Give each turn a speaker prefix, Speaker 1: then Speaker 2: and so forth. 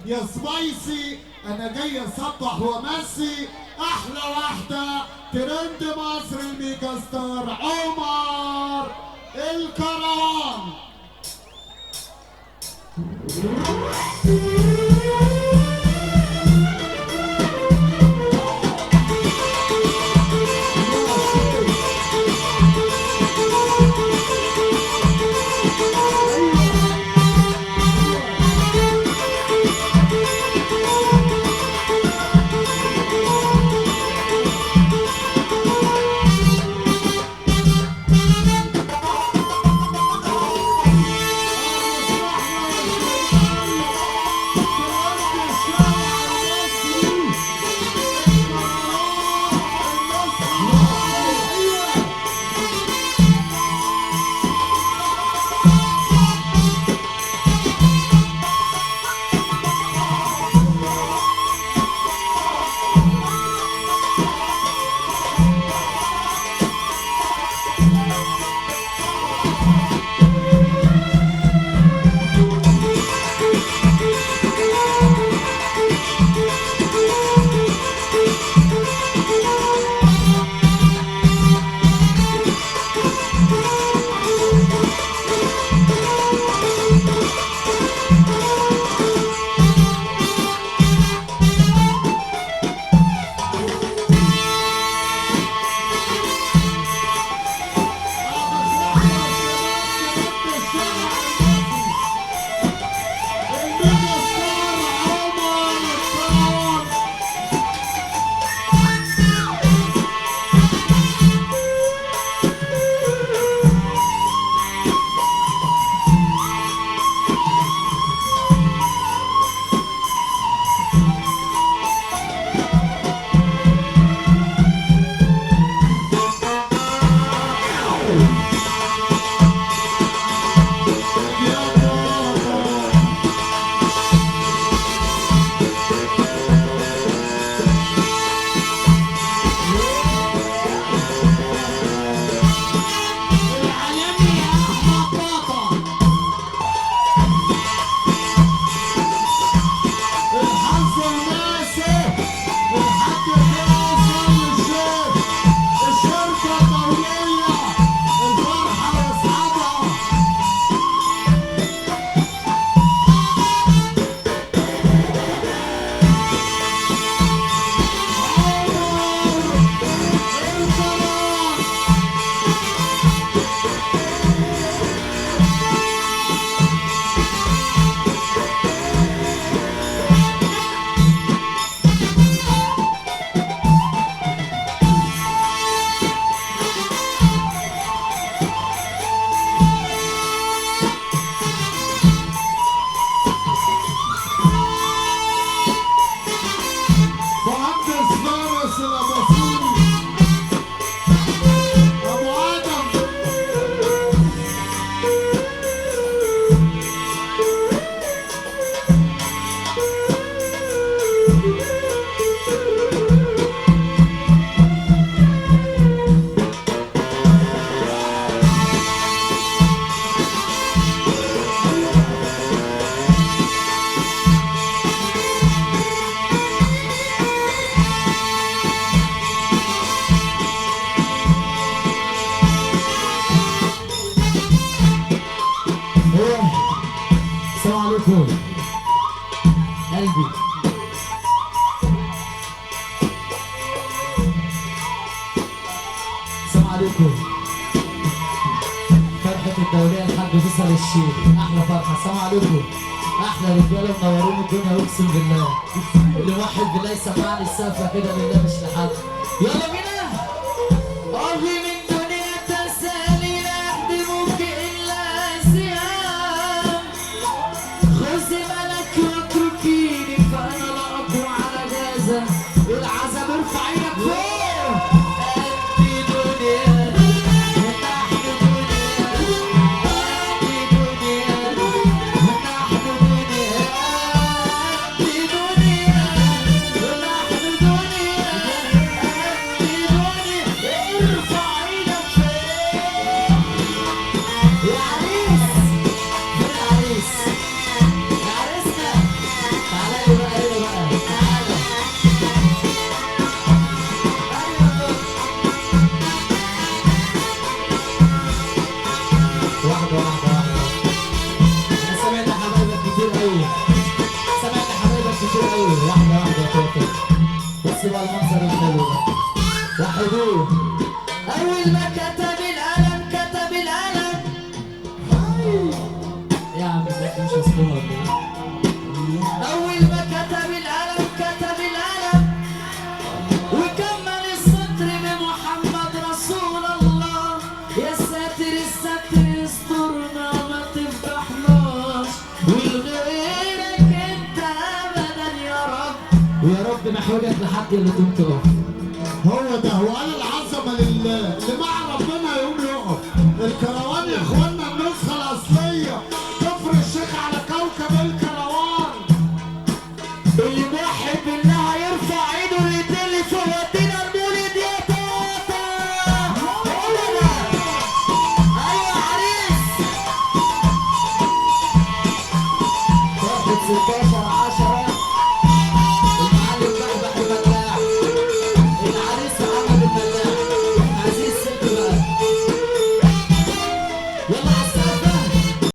Speaker 1: يا سبايسي انا جاي اصبح وامسي احلى واحده ترند مصر الميجا ستار عمر الكروان.
Speaker 2: قلبي السلام عليكم. فرحة الدولية الحاج فيصل الشيخ أحلى فرحة. السلام عليكم. أحلى رجالة منورين الدنيا أقسم بالله. اللي واحد بالله يسمعني السقفة كده لله مش لحد. يلا بينا. أرضي من دنيا تسالي أخدمك إلا سيام. خذي بالك واتركيني فأنا لا أقوى على جازة. العزم ارفع عينك فوق. أنتي دنيا ونحن دنيا. أنتي دنيا ونحن دنيا. أنتي دنيا ونحن دنيا. أنتي دنيا ارفع ويا رب محوجك لحد اللي تقوم تقف.
Speaker 1: هو ده، وقال العظمه لله، اللي مع ربنا يقوم يقف. الكروان يا اخوانا النسخه الاصليه، كفر الشيخ على كوكب الكروان.
Speaker 2: اللي